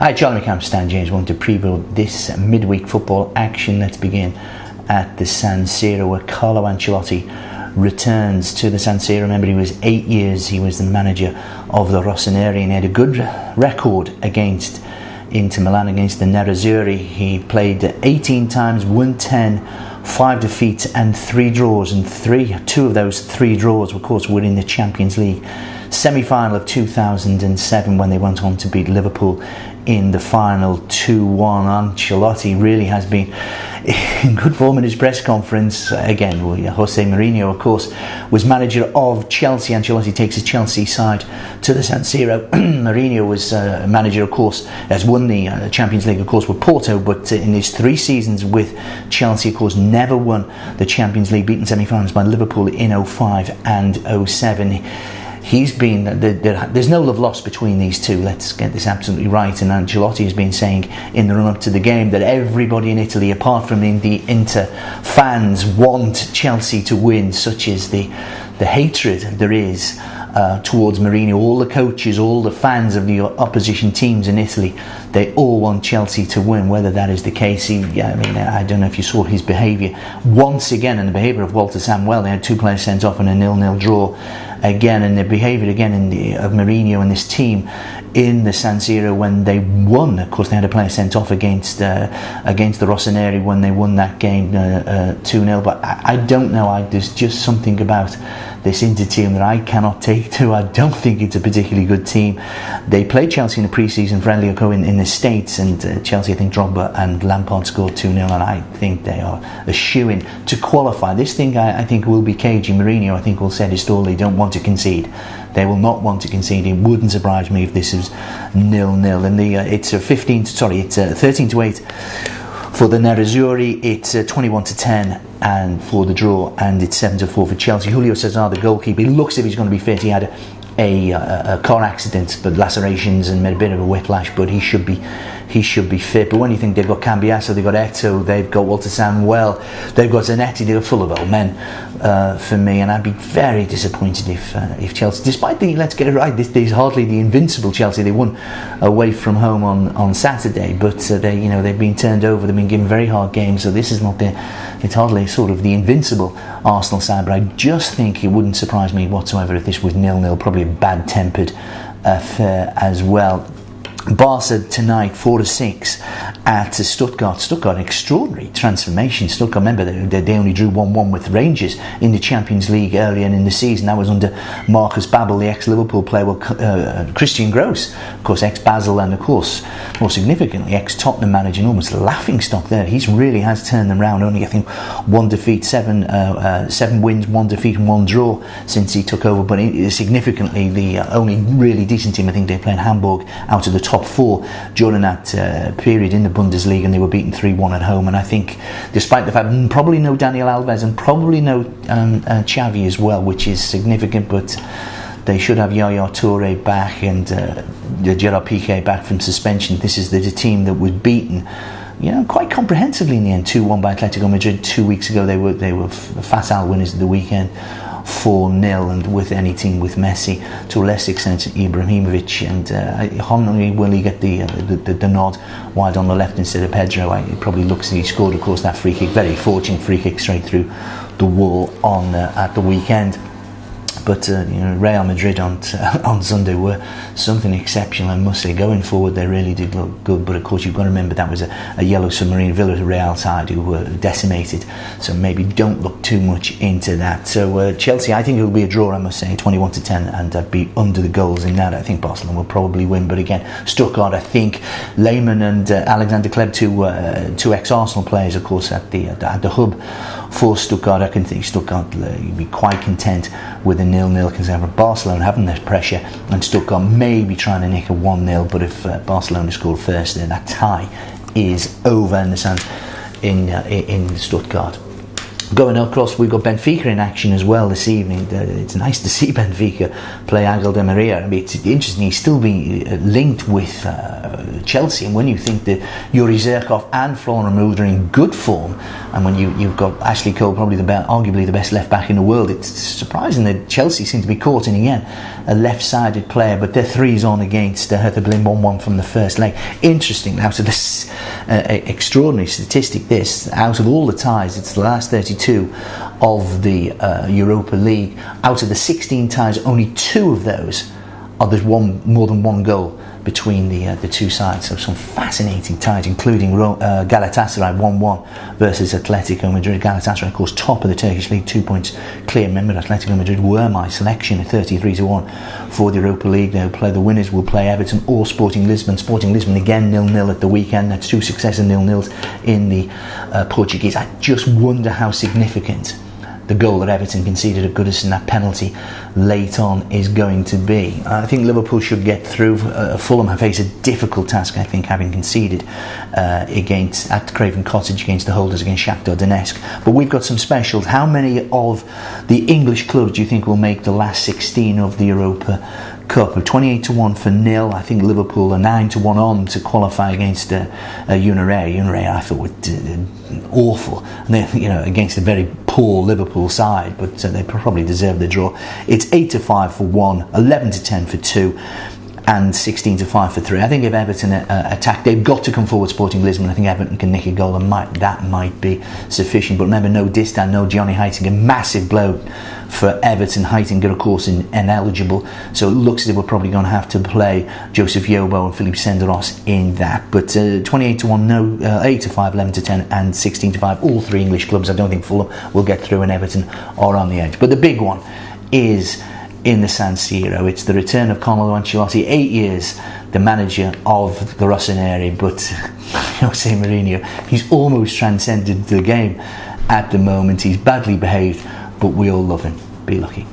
Hi, Charlie McCamp, Stan James, want to preview this midweek football action. Let's begin at the San Siro, where Carlo Ancelotti returns to the San Siro. Remember, he was 8 years, he was the manager of the Rossoneri, and he had a good record against Inter Milan, against the Nerazzurri. He played 18 times, won 10, 5 defeats and 3 draws, and two of those 3 draws, of course, were in the Champions League semi-final of 2007, when they went on to beat Liverpool in the final 2-1. Ancelotti really has been in good form in his press conference. Again, Jose Mourinho, of course, was manager of Chelsea. Ancelotti takes his Chelsea side to the San Siro. Mourinho was manager, of course, has won the Champions League, of course, with Porto, but in his 3 seasons with Chelsea, of course, never won the Champions League, beaten semi-finals by Liverpool in 05 and 07. He's been, there's no love lost between these two, let's get this absolutely right. And Ancelotti has been saying in the run-up to the game that everybody in Italy, apart from the Inter fans, want Chelsea to win, such as the hatred there is towards Mourinho. All the coaches, all the fans of the opposition teams in Italy, they all want Chelsea to win. Whether that is the case, I don't know if you saw his behaviour once again, and the behaviour of Walter Samuel. They had 2 players sent off in a 0-0 draw again, and the behaviour again of Mourinho and this team in the San Siro when they won. Of course, they had a player sent off against the Rossoneri when they won that game 2-0. But I don't know. There's just something about this Inter team that I cannot take to. I don't think it's a particularly good team. They played Chelsea in the pre-season friendly in the States, and Chelsea, I think Drogba and Lampard scored 2-0, and I think they are a shoo-in to qualify. This thing I think will be cagey. Mourinho, I think, will set his stall. They don't want to concede. They will not want to concede. It wouldn't surprise me if this is 0-0. And it's 13-8 for the Nerazzurri. It's 21-10 and for the draw, and it's 7-4 for Chelsea. Julio Cesar, the goalkeeper, he looks as if he's going to be fit. He had a car accident, but lacerations and made a bit of a whiplash, but he should be fit. But when you think they've got Cambiasso, they've got Eto'o, they've got Walter Samuel, they've got Zanetti, they're full of old men for me, and I'd be very disappointed if Chelsea, despite let's get it right, this is hardly the invincible Chelsea. They won away from home on Saturday, but they've been turned over, they've been given very hard games, so this is not it's hardly sort of the invincible Arsenal side. But I just think it wouldn't surprise me whatsoever if this was 0-0, probably a bad-tempered affair as well. Barca tonight, 4-6 at Stuttgart. Stuttgart, extraordinary transformation. Stuttgart, remember, they only drew 1-1 with Rangers in the Champions League earlier in the season. That was under Marcus Babbel, the ex-Liverpool player. Christian Gross, of course, ex-Basel, and of course, more significantly, ex-Tottenham manager, and almost laughing stock there. He really has turned them around. Only, I think, 1 defeat, 7 wins, 1 defeat and 1 draw since he took over. But significantly, the only really decent team, I think, they played Hamburg out of the top 4 during that period in the Bundesliga, and they were beaten 3-1 at home. And I think, despite the fact probably no Daniel Alves and probably no Xavi as well, which is significant, but they should have Yaya Toure back and Gerard Piqué back from suspension. This is the team that was beaten quite comprehensively in the end, 2-1 by Atletico Madrid 2 weeks ago. They were facile winners of the weekend, 4-0, and with any team with Messi, to a less extent Ibrahimovic, and Henry, will he get the nod wide on the left instead of Pedro? It probably looks as he scored, of course, that free kick, very fortunate free kick straight through the wall at the weekend. But Real Madrid on Sunday were something exceptional, I must say. Going forward, they really did look good. But of course, you've got to remember that was a yellow submarine Villarreal side who were decimated. So maybe don't look too much into that. So Chelsea, I think it will be a draw, I must say, 21-10, and I'd be under the goals in that. I think Barcelona will probably win. But again, Stuttgart, I think Lehmann and Alexander Kleb, two ex-Arsenal players, of course, at the hub for Stuttgart. I can think Stuttgart will be quite content with a 0-0, because they have Barcelona having that pressure, and Stuttgart may be trying to nick a 1-0. But if Barcelona scored first, then that tie is over in the sense in Stuttgart. Going across, we've got Benfica in action as well this evening. It's nice to see Benfica play Angel Di Maria. I mean, it's interesting, he's still being linked with Chelsea, and when you think that Yuri Zirkov and Florian Müller are in good form, and when you've got Ashley Cole, probably arguably the best left back in the world, it's surprising that Chelsea seem to be caught in again a left-sided player, but they're 3's on against Hertha Berlin, 1-1 from the first leg. Interesting, out of this extraordinary statistic, out of all the ties, it's the last 32 of the Europa League. Out of the 16 ties, only 2 of those are there's more than one goal between the two sides. So some fascinating ties, including Galatasaray 1-1 versus Atletico Madrid. Galatasaray, of course, top of the Turkish league, 2 points clear. Remember, Atletico Madrid were my selection at 33-1 for the Europa League. They'll play, the winners will play Everton or Sporting Lisbon. Sporting Lisbon again 0-0 at the weekend. That's 2 successive 0-0s in the Portuguese. I just wonder how significant the goal that Everton conceded at Goodison, that penalty late on, is going to be. I think Liverpool should get through. Fulham have faced a difficult task, I think, having conceded at Craven Cottage against the holders, against Shakhtar Donetsk. But we've got some specials. How many of the English clubs do you think will make the last 16 of the Europa Cup? 28-1 for Nil. I think Liverpool are 9-1 on to qualify against Uniray. Uniray, I thought, were awful, and they, against a very poor Liverpool side, but they probably deserve the draw. It's 8-5 for 1, 11-10 for 2, and 16-5 for 3. I think if Everton attack, they've got to come forward. Sporting Lisbon, I think Everton can nick a goal, and that might be sufficient. But remember, no Distan, no Johnny Heitinga. Massive blow for Everton. Heitinga, of course, ineligible, so it looks as if we're probably going to have to play Joseph Yobo and Philippe Senderos in that. But 28-1, no, 8-5, 11-10, and 16-5. All 3 English clubs. I don't think Fulham will get through, and Everton are on the edge. But the big one is in the San Siro. It's the return of Carlo Ancelotti, 8 years the manager of the Rossoneri, but Jose Mourinho, he's almost transcended the game at the moment. He's badly behaved, but we all love him. Be lucky.